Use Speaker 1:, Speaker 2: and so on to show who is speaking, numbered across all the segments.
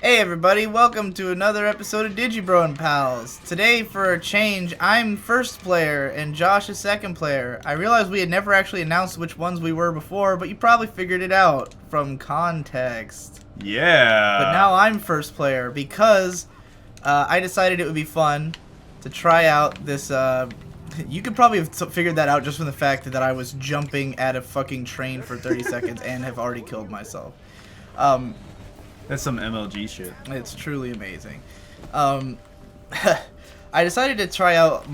Speaker 1: Hey everybody, welcome to another episode of Digi and Pals. Today, for a change, I'm first player and Josh is second player. I realized we had never actually announced which ones we were before, but you probably figured it out from context.
Speaker 2: Yeah.
Speaker 1: But now I'm first player because I decided it would be fun to try out this. You could probably have figured that out just from the fact that I was jumping at a fucking train for 30 seconds and have already killed myself.
Speaker 2: That's some MLG shit.
Speaker 1: It's truly amazing. I decided to try out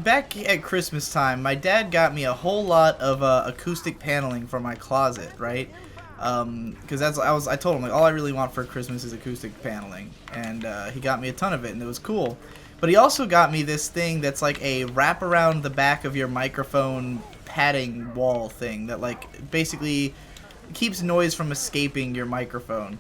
Speaker 1: back at Christmas time. My dad got me a whole lot of acoustic paneling for my closet, right? Because I told him like all I really want for Christmas is acoustic paneling, and he got me a ton of it, and it was cool. But he also got me this thing that's like a wrap around the back of your microphone padding wall thing that like basically keeps noise from escaping your microphone.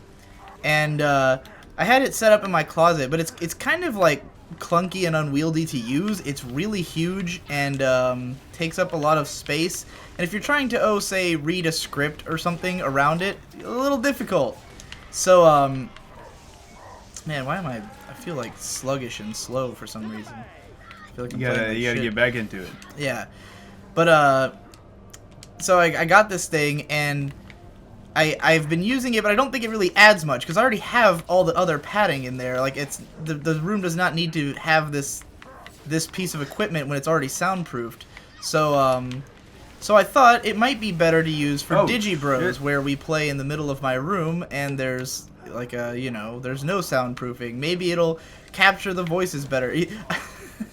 Speaker 1: And I had it set up in my closet, but it's kind of like clunky and unwieldy to use. It's really huge and takes up a lot of space. And if you're trying to, say, read a script or something around it, a little difficult. So, man, why am I feel like sluggish and slow for some reason. I feel like I'm
Speaker 2: you gotta get back into it.
Speaker 1: Yeah. But, so I got this thing, and I've been using it, but I don't think it really adds much, because I already have all the other padding in there. Like, it's the room does not need to have this piece of equipment when it's already soundproofed. So, so I thought it might be better to use for Digi Bros, where we play in the middle of my room, and there's, like, there's no soundproofing. Maybe it'll capture the voices better.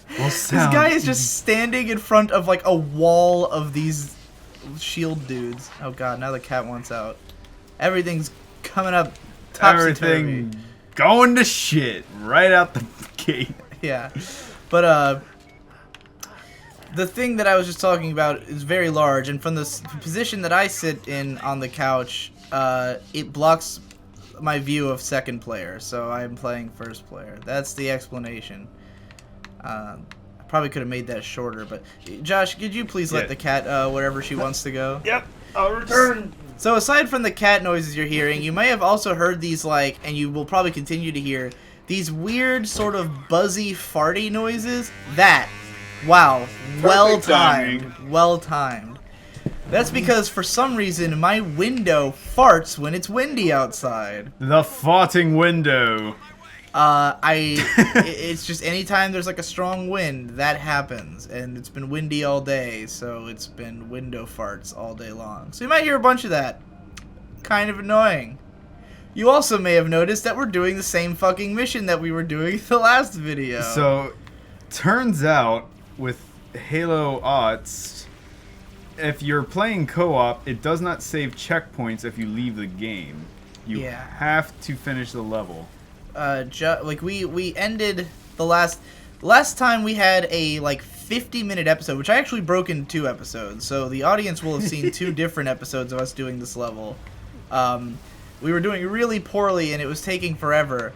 Speaker 1: This guy is just standing in front of, like, a wall of these shield dudes. Oh god, now the cat wants out. Everything's coming up topsy-turvy.
Speaker 2: Everything going to shit right out the gate.
Speaker 1: Yeah. But, the thing that I was just talking about is very large, and from the position that I sit in on the couch, it blocks my view of second player, so I'm playing first player. That's the explanation. I probably could have made that shorter, but Josh, could you please let the cat wherever she wants to go?
Speaker 2: Yep, I'll return.
Speaker 1: So aside from the cat noises you're hearing, you may have also heard these, like, and you will probably continue to hear, these weird sort of buzzy farty noises. Wow, well timed. That's because for some reason my window farts when it's windy outside.
Speaker 2: The farting window.
Speaker 1: It's just anytime there's like a strong wind, that happens, and it's been windy all day, so it's been window farts all day long. So you might hear a bunch of that. Kind of annoying. You also may have noticed that we're doing the same fucking mission that we were doing the last video.
Speaker 2: So, turns out, with Halo Aughts, if you're playing co-op, it does not save checkpoints if you leave the game. You have to finish the level.
Speaker 1: Like we ended the last time we had a like 50-minute episode, which I actually broke into 2 episodes, so the audience will have seen 2 different episodes of us doing this level. We were doing really poorly and it was taking forever,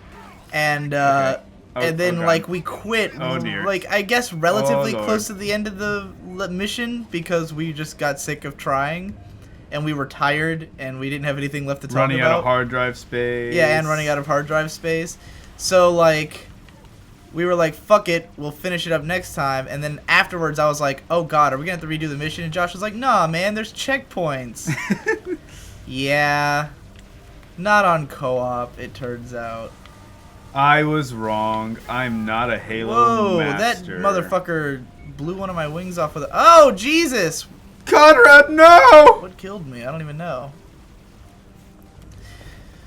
Speaker 1: and and then like we quit, like I guess relatively close to the end of the mission, because we just got sick of trying. And we were tired, and we didn't have anything left to talk about.
Speaker 2: Running out of hard drive space.
Speaker 1: Yeah, and running out of hard drive space. So, like, we were like, fuck it, we'll finish it up next time. And then afterwards, I was like, oh god, are we going to have to redo the mission? And Josh was like, nah, man, there's checkpoints. Yeah. Not on co-op, it turns out.
Speaker 2: I was wrong. I'm not a Halo master.
Speaker 1: That motherfucker blew one of my wings off with a... Oh, Jesus!
Speaker 2: Conrad, no!
Speaker 1: What killed me? I don't even know.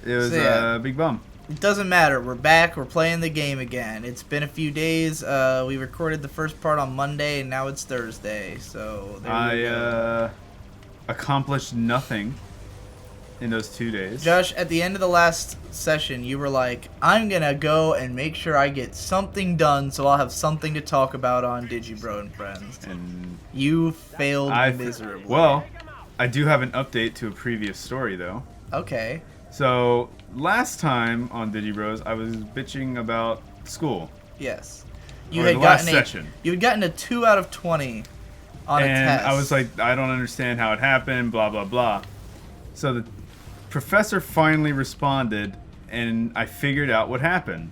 Speaker 2: It was a big bum.
Speaker 1: It doesn't matter. We're back. We're playing the game again. It's been a few days. We recorded the first part on Monday, and now it's Thursday. So there you go.
Speaker 2: Accomplished nothing in those 2 days.
Speaker 1: Josh, at the end of the last session, you were like, I'm going to go and make sure I get something done so I'll have something to talk about on Digibro and Friends.
Speaker 2: And
Speaker 1: you failed miserably.
Speaker 2: Well, I do have an update to a previous story, though.
Speaker 1: Okay.
Speaker 2: So, last time on Digibros, I was bitching about school.
Speaker 1: Yes.
Speaker 2: You had
Speaker 1: gotten a 2 out of 20 on a test.
Speaker 2: And I was like, I don't understand how it happened, blah, blah, blah. So the professor finally responded and I figured out what happened.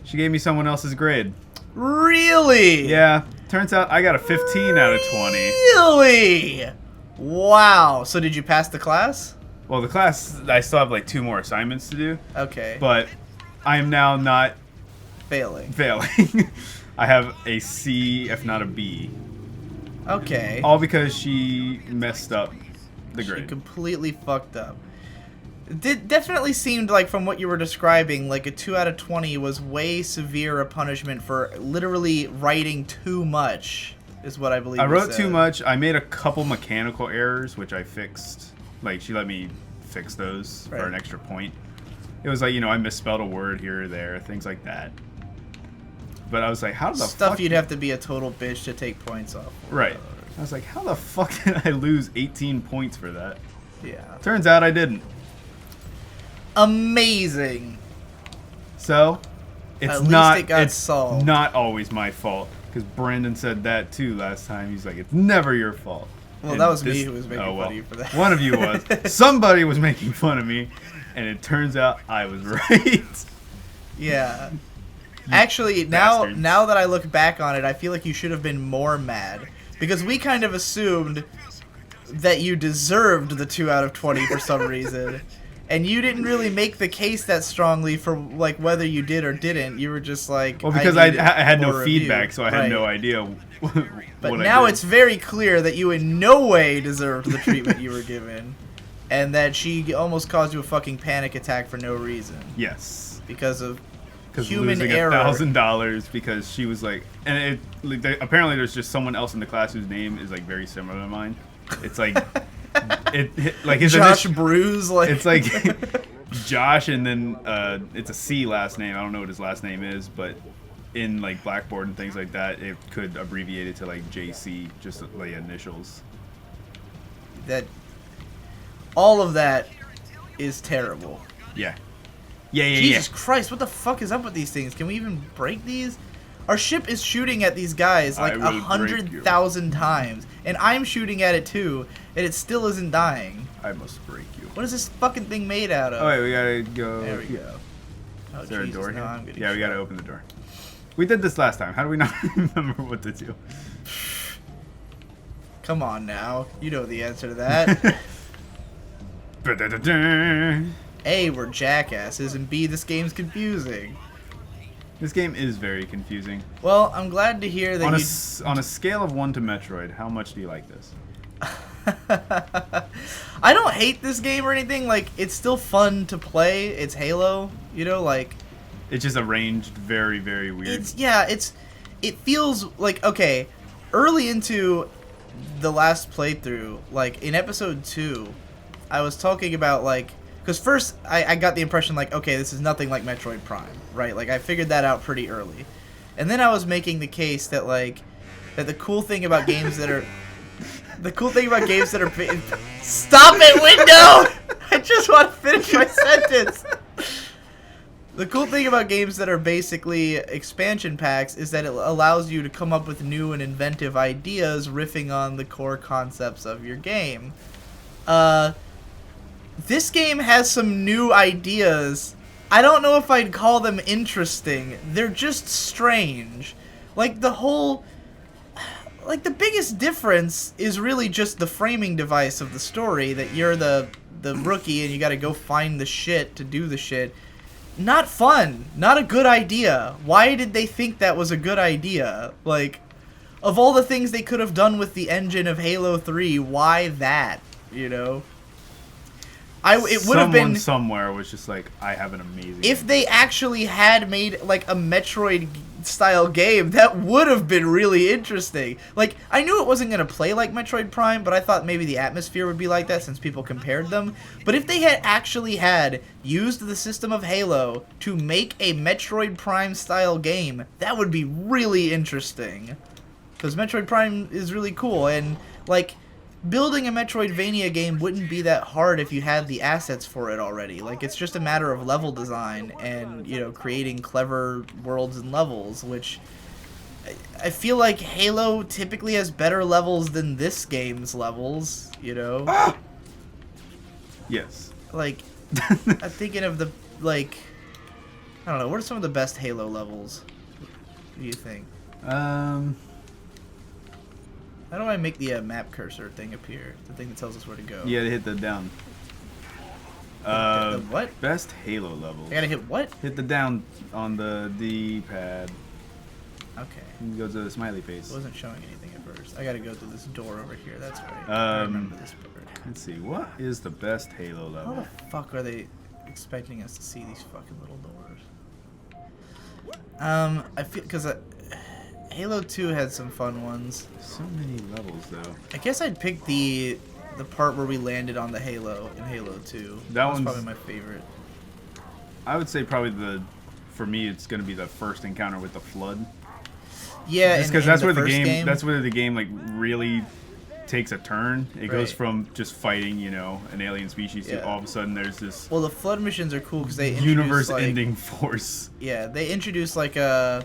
Speaker 2: She gave me someone else's grade.
Speaker 1: Really?
Speaker 2: Yeah. Turns out I got a 15 out of 20.
Speaker 1: Really? Wow. So did you pass the class?
Speaker 2: Well, the class, I still have like 2 more assignments to do.
Speaker 1: Okay.
Speaker 2: But I am now not
Speaker 1: failing.
Speaker 2: I have a C, if not a B.
Speaker 1: Okay.
Speaker 2: All because she messed up the grade.
Speaker 1: She completely fucked up. It definitely seemed like, from what you were describing, like a 2 out of 20 was way severe a punishment for literally writing too much, is what I believe.
Speaker 2: I wrote too much. I made a couple mechanical errors, which I fixed. Like, she let me fix those for an extra point. It was like, you know, I misspelled a word here or there, things like that. But I was like, how the fuck...
Speaker 1: Stuff you'd have to be a total bitch to take points off.
Speaker 2: Right. I was like, how the fuck did I lose 18 points for that?
Speaker 1: Yeah.
Speaker 2: Turns out I didn't.
Speaker 1: Amazing.
Speaker 2: So,
Speaker 1: it's
Speaker 2: not always my fault. Because Brandon said that too last time. He's like, it's never your fault.
Speaker 1: Well, and that was me who was making fun of you for that.
Speaker 2: One of you was. Somebody was making fun of me, and it turns out I was right.
Speaker 1: Yeah. Actually, now that I look back on it, I feel like you should have been more mad. Because we kind of assumed that you deserved the 2 out of 20 for some reason. And you didn't really make the case that strongly for like whether you did or didn't. You were just like,
Speaker 2: well, because I had no feedback, so I had no idea.
Speaker 1: But now it's very clear that you in no way deserved the treatment you were given, and that she almost caused you a fucking panic attack for no reason.
Speaker 2: Yes,
Speaker 1: because of human
Speaker 2: losing
Speaker 1: error.
Speaker 2: $1,000 because she was like, and apparently there's just someone else in the class whose name is like very similar to mine. It's like. Like his
Speaker 1: Josh Bruce, like
Speaker 2: it's like Josh, and then it's a C last name. I don't know what his last name is, but in like Blackboard and things like that, it could abbreviate it to like JC, just like initials.
Speaker 1: That all of that is terrible.
Speaker 2: Yeah.
Speaker 1: Jesus Christ, what the fuck is up with these things? Can we even break these? Our ship is shooting at these guys like 100,000 times, and I'm shooting at it too, and it still isn't dying.
Speaker 2: I must break you.
Speaker 1: What is this fucking thing made out of?
Speaker 2: Oh wait, we gotta go.
Speaker 1: There we go. Oh,
Speaker 2: is there a door here?
Speaker 1: No,
Speaker 2: yeah, we gotta open the door. We did this last time. How do we not remember what to do?
Speaker 1: Come on now, you know the answer to that. A, we're jackasses, and B, this game's confusing.
Speaker 2: This game is very confusing.
Speaker 1: Well, I'm glad to hear that
Speaker 2: on a scale of 1 to Metroid, how much do you like this?
Speaker 1: I don't hate this game or anything. Like, it's still fun to play. It's Halo, you know, like...
Speaker 2: It's just arranged very, very weird.
Speaker 1: It feels like, okay, early into the last playthrough, like, in episode 2, I was talking about, like... Because first, I got the impression, like, okay, this is nothing like Metroid Prime, right? Like, I figured that out pretty early. And then I was making the case that, like, that the cool thing about games that are... Stop it, window! I just want to finish my sentence! The cool thing about games that are basically expansion packs is that it allows you to come up with new and inventive ideas riffing on the core concepts of your game. This game has some new ideas. I don't know if I'd call them interesting. They're just strange. Like, the biggest difference is really just the framing device of the story, that you're the rookie and you gotta go find the shit to do the shit. Not fun. Not a good idea. Why did they think that was a good idea? Like, of all the things they could have done with the engine of Halo 3, why that, you know? It would have been...
Speaker 2: Someone somewhere was just like, I have an amazing...
Speaker 1: If they actually had made, like, a Metroid-style game, that would have been really interesting. Like, I knew it wasn't going to play like Metroid Prime, but I thought maybe the atmosphere would be like that since people compared them. But if they had actually used the system of Halo to make a Metroid Prime-style game, that would be really interesting. Because Metroid Prime is really cool, and, like... Building a Metroidvania game wouldn't be that hard if you had the assets for it already. Like, it's just a matter of level design and, you know, creating clever worlds and levels, which I feel like Halo typically has better levels than this game's levels, you know?
Speaker 2: Yes.
Speaker 1: Like, I'm thinking of like, I don't know, what are some of the best Halo levels, do you think?
Speaker 2: How
Speaker 1: do I make the map cursor thing appear? The thing that tells us where to go.
Speaker 2: You gotta hit the down.
Speaker 1: The what?
Speaker 2: Best Halo levels.
Speaker 1: I gotta hit what?
Speaker 2: Hit the down on the D-pad.
Speaker 1: Okay.
Speaker 2: And go to the smiley face.
Speaker 1: It wasn't showing anything at first. I gotta go through this door over here. That's right. I remember this part.
Speaker 2: Let's see. What is the best Halo level?
Speaker 1: How the fuck are they expecting us to see these fucking little doors? I feel because Halo 2 had some fun ones.
Speaker 2: So many levels though.
Speaker 1: I guess I'd pick the part where we landed on the Halo in Halo 2.
Speaker 2: That
Speaker 1: was
Speaker 2: one's
Speaker 1: probably my favorite.
Speaker 2: I would say probably for me it's gonna be the first encounter with the Flood.
Speaker 1: Yeah,
Speaker 2: because that's where the game. That's where the game like really takes a turn. It goes from just fighting, you know, an alien species to all of a sudden there's this.
Speaker 1: Well, the Flood missions are cool because they
Speaker 2: universe-ending force.
Speaker 1: Yeah, they introduce like ammo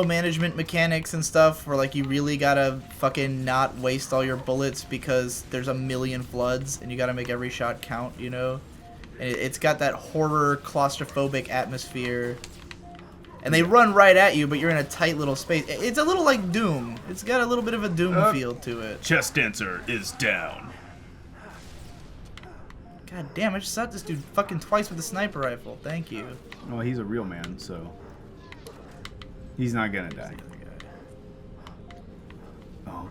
Speaker 1: management mechanics and stuff where like you really gotta fucking not waste all your bullets because there's a million Floods and you gotta make every shot count, you know. And it's got that horror claustrophobic atmosphere. And they run right at you, but you're in a tight little space. It's a little like Doom. It's got a little bit of a Doom feel to it.
Speaker 2: Chest dancer is down.
Speaker 1: God damn, I just shot this dude fucking twice with a sniper rifle. Thank you.
Speaker 2: Well, he's a real man, so he's not gonna die. Oh,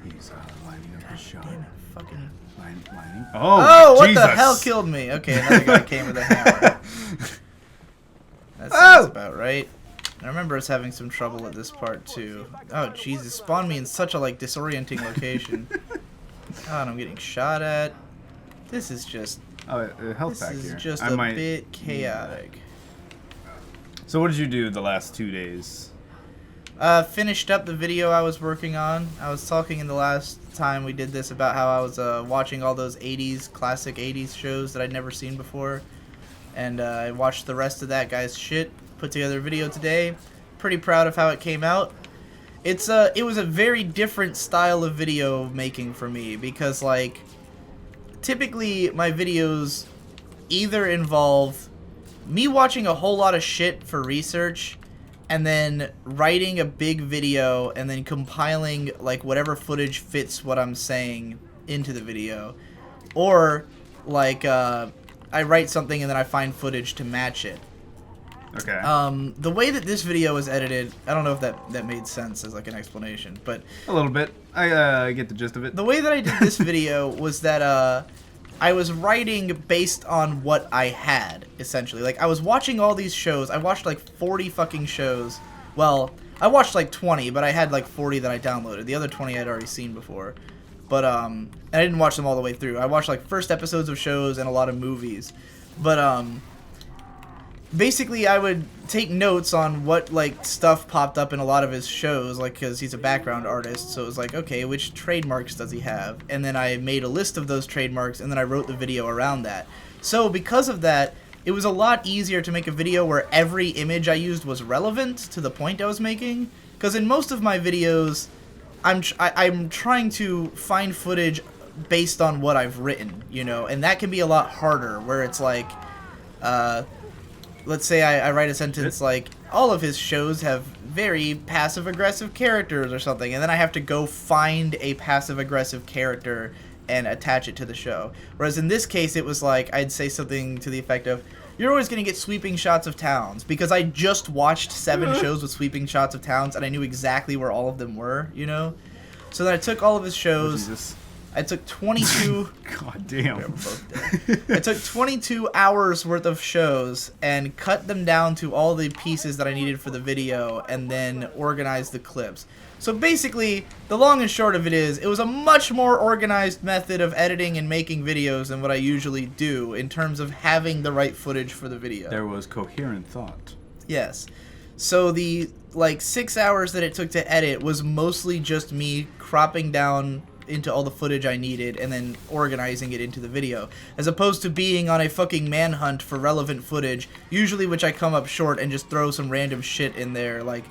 Speaker 2: he's lining up his shot.
Speaker 1: Damn it, fucking
Speaker 2: lining.
Speaker 1: Oh, what
Speaker 2: Jesus.
Speaker 1: the hell killed me? Okay, another guy came with a hammer. That sounds about right. I remember us having some trouble at this part too. Oh Jesus, spawned me in such a like disorienting location. God, I'm getting shot at. This is just.
Speaker 2: Health pack here.
Speaker 1: This is just a bit chaotic.
Speaker 2: So what did you do the last 2 days?
Speaker 1: Finished up the video I was working on. I was talking in the last time we did this about how I was watching all those classic 80s shows that I'd never seen before. And I watched the rest of that guy's shit, put together a video today. Pretty proud of how it came out. It was a very different style of video making for me because like typically my videos either involve me watching a whole lot of shit for research and then writing a big video and then compiling like whatever footage fits what I'm saying into the video, or like I write something and then I find footage to match it.
Speaker 2: Okay.
Speaker 1: The way that this video was edited, I don't know if that made sense as like an explanation, but
Speaker 2: a little bit. I get the gist of it.
Speaker 1: The way that I did this video was that I was writing based on what I had, essentially. Like I was watching all these shows. I watched like 40 fucking shows. Well, I watched like 20, but I had like 40 that I downloaded. The other 20 I'd already seen before. But and I didn't watch them all the way through. I watched like first episodes of shows and a lot of movies. But basically I would take notes on what like stuff popped up in a lot of his shows, like because he's a background artist. So it was like, okay, which trademarks does he have? And then I made a list of those trademarks and then I wrote the video around that. So because of that, it was a lot easier to make a video where every image I used was relevant to the point I was making. Because in most of my videos, I'm trying to find footage based on what I've written, you know, and that can be a lot harder, where it's like, let's say I write a sentence like, all of his shows have very passive-aggressive characters or something, and then I have to go find a passive-aggressive character and attach it to the show. Whereas in this case, it was like, I'd say something to the effect of, you're always going to get sweeping shots of towns, because I just watched 7 shows with sweeping shots of towns, and I knew exactly where all of them were, you know? So then I took all of his shows, I took 22...
Speaker 2: God damn.
Speaker 1: I took 22 hours worth of shows and cut them down to all the pieces that I needed for the video, and then organized the clips. So basically, the long and short of it is, it was a much more organized method of editing and making videos than what I usually do in terms of having the right footage for the video.
Speaker 2: There was coherent thought.
Speaker 1: Yes. So the, like, 6 hours that it took to edit was mostly just me cropping down into all the footage I needed and then organizing it into the video, as opposed to being on a fucking manhunt for relevant footage, usually which I come up short and just throw some random shit in there. Like,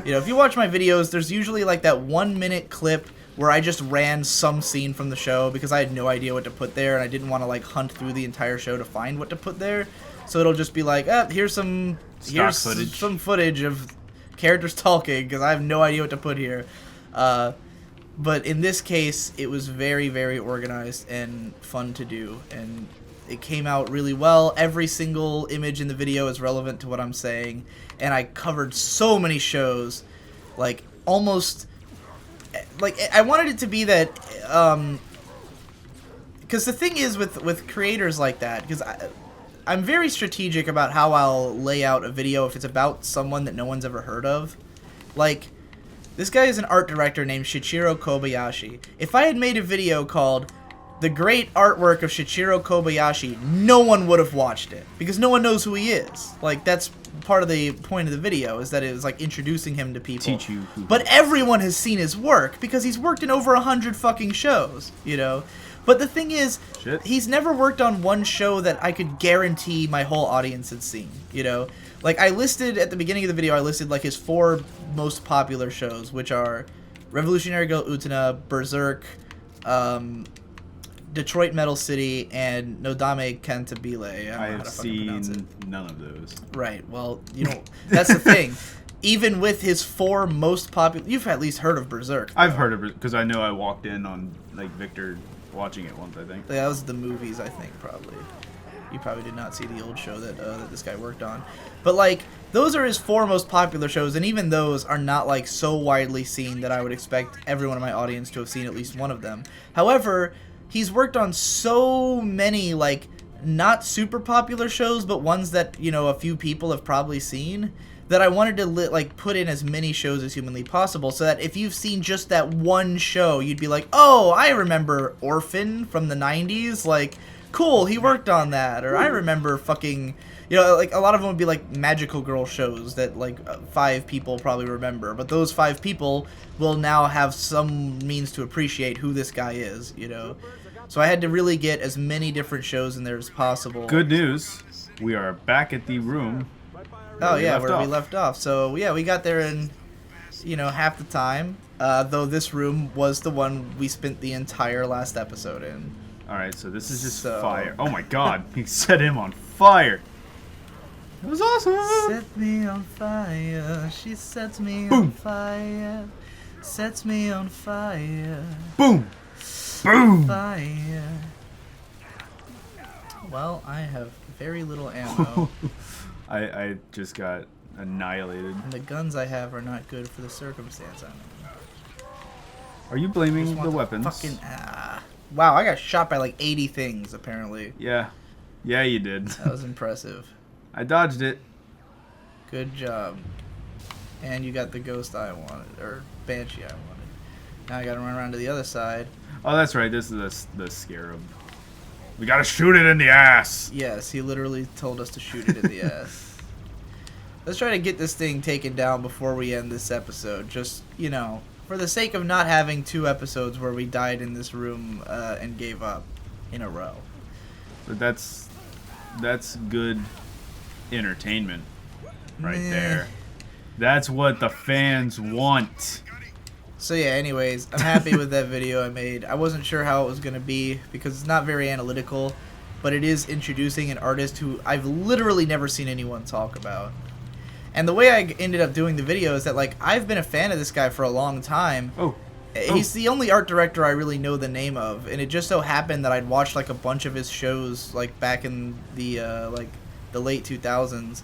Speaker 1: you know, if you watch my videos, there's usually like that 1 minute clip where I just ran some scene from the show because I had no idea what to put there, and I didn't want to like hunt through the entire show to find what to put there. So it'll just be like, here's some footage of characters talking because I have no idea what to put here. But in this case, it was very, very organized and fun to do, and it came out really well. Every single image in the video is relevant to what I'm saying, and I covered so many shows, like almost, like I wanted it to be that, because the thing is with creators like that, because I'm very strategic about how I'll lay out a video if it's about someone that no one's ever heard of. Like, this guy is an art director named Shichiro Kobayashi. If I had made a video called The Great Artwork of Shichiro Kobayashi, no one would have watched it, because no one knows who he is. Like, that's part of the point of the video, is that it was like introducing him to people.
Speaker 2: Teach you who.
Speaker 1: But everyone has seen his work, because he's worked in over 100 fucking shows, you know? But the thing is, he's never worked on one show that I could guarantee my whole audience had seen, you know? Like, I listed, at the beginning of the video, I listed, like, his 4 most popular shows, which are Revolutionary Girl Utena, Berserk, Detroit Metal City, and Nodame Cantabile.
Speaker 2: I have seen none of those.
Speaker 1: Right, well, you know, that's the thing. Even with his 4 most popular... You've at least heard of Berserk. Though.
Speaker 2: I've heard of it, because I know I walked in on, like, Victor watching it once, I think.
Speaker 1: That was the movies, I think, probably. You probably did not see the old show that this guy worked on. But, like, those are his 4 most popular shows, and even those are not, like, so widely seen that I would expect everyone in my audience to have seen at least one of them. However, he's worked on so many, like, not super popular shows, but ones that, you know, a few people have probably seen, that I wanted to, like, put in as many shows as humanly possible, so that if you've seen just that one show, you'd be like, oh, I remember Orphan from the 90s, like, cool, he worked on that, or I remember fucking, you know, like, a lot of them would be, like, magical girl shows that, like, 5 people probably remember, but those 5 people will now have some means to appreciate who this guy is, you know? So I had to really get as many different shows in there as possible.
Speaker 2: Good news, we are back at the room.
Speaker 1: Oh yeah, where we left off. So yeah, we got there in, you know, half the time. Though this room was the one we spent the entire last episode in.
Speaker 2: All right, so this is just fire. Oh my God, he set him on fire. It was awesome.
Speaker 1: Set me on fire. She sets me on fire. Sets me on fire.
Speaker 2: Boom. Boom.
Speaker 1: Fire. Well, I have very little ammo.
Speaker 2: I just got annihilated.
Speaker 1: And the guns I have are not good for the circumstance I'm in.
Speaker 2: Are you blaming the weapons?
Speaker 1: Fucking, wow, I got shot by like 80 things, apparently.
Speaker 2: Yeah. Yeah, you did.
Speaker 1: That was impressive.
Speaker 2: I dodged it.
Speaker 1: Good job. And you got the ghost I wanted, or banshee I wanted. Now I gotta run around to the other side.
Speaker 2: Oh, that's right. This is the scarab. We gotta shoot it in the ass.
Speaker 1: Yes, he literally told us to shoot it in the ass. Let's try to get this thing taken down before we end this episode. Just, you know, for the sake of not having 2 episodes where we died in this room and gave up in a row.
Speaker 2: But that's good entertainment right there. That's what the fans want.
Speaker 1: So yeah, anyways, I'm happy with that video I made. I wasn't sure how it was going to be because it's not very analytical, but it is introducing an artist who I've literally never seen anyone talk about. And the way I ended up doing the video is that, like, I've been a fan of this guy for a long time. He's the only art director I really know the name of, and it just so happened that I'd watched, like, a bunch of his shows, like, back in the, the late 2000s,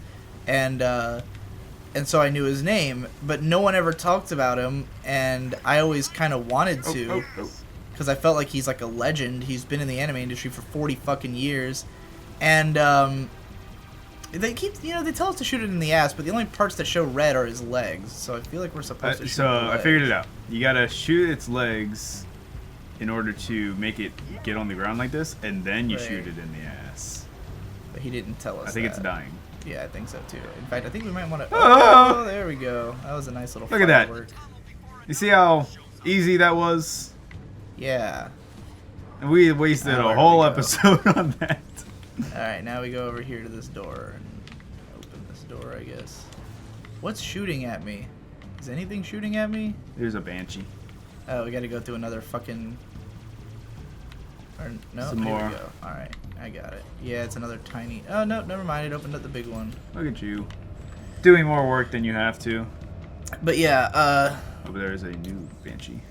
Speaker 1: and so I knew his name, but no one ever talked about him, and I always kind of wanted to, because I felt like he's like a legend. He's been in the anime industry for 40 fucking years, and they keep, you know, they tell us to shoot it in the ass, but the only parts that show red are his legs, so I feel like we're supposed to shoot the legs.
Speaker 2: I figured it out. You gotta shoot its legs in order to make it get on the ground like this, and then you shoot it in the ass.
Speaker 1: But he didn't tell us.
Speaker 2: I think it's dying.
Speaker 1: Yeah, I think so too. In fact, I think we might want to. Oh, there we go. That was a nice little.
Speaker 2: Look at that.
Speaker 1: Work.
Speaker 2: You see how easy that was?
Speaker 1: Yeah.
Speaker 2: And we wasted a whole episode on that.
Speaker 1: All right, now we go over here to this door and open this door, I guess. What's shooting at me? Is anything shooting at me?
Speaker 2: There's a banshee.
Speaker 1: Oh, we gotta go through another fucking... Or, no,
Speaker 2: Some
Speaker 1: here
Speaker 2: more.
Speaker 1: we go. Alright, I got it. Yeah, it's another tiny... Oh, no, never mind. It opened up the big one.
Speaker 2: Look at you. Doing more work than you have to.
Speaker 1: But yeah,
Speaker 2: Over there is a new Banshee.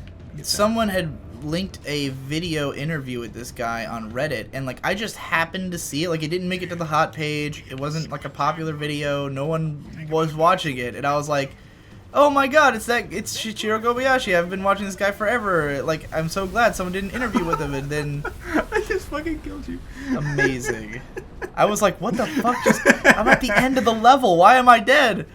Speaker 1: someone had linked a video interview with this guy on Reddit, and like I just happened to see it. Like it didn't make it to the hot page. It wasn't like a popular video. No one was watching it, and I was like, "Oh my God, it's Shichiro Kobayashi. I've been watching this guy forever. Like I'm so glad someone did an interview with him." And then
Speaker 2: I just fucking killed you.
Speaker 1: amazing. I was like, "What the fuck? I'm at the end of the level. Why am I dead?"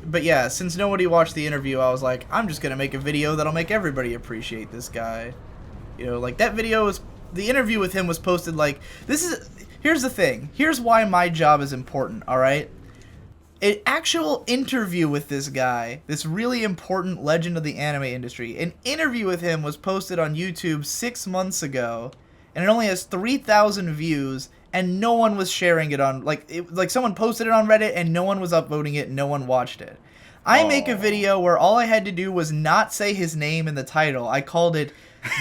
Speaker 1: But yeah, since nobody watched the interview, I was like, I'm just gonna make a video that'll make everybody appreciate this guy. You know, like that video was, the interview with him was posted like, here's the thing. Here's why my job is important, alright? An actual interview with this guy, this really important legend of the anime industry, an interview with him was posted on YouTube 6 months ago, and it only has 3,000 views, and no one was sharing it on, like someone posted it on Reddit, and no one was upvoting it, and no one watched it. I make a video where all I had to do was not say his name in the title. I called it,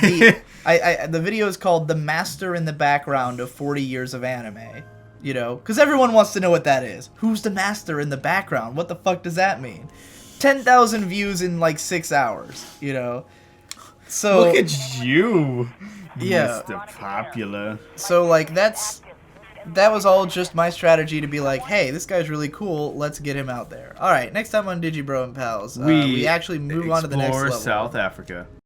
Speaker 1: the video is called The Master in the Background of 40 Years of Anime. You know, because everyone wants to know what that is. Who's the master in the background? What the fuck does that mean? 10,000 views in like 6 hours, you know? So
Speaker 2: look at you,
Speaker 1: yeah.
Speaker 2: Mr. Popular.
Speaker 1: So like that was all just my strategy to be like, hey, this guy's really cool. Let's get him out there. All right, next time on Digi Bro and Pals, we actually move on to the next level.
Speaker 2: South Africa.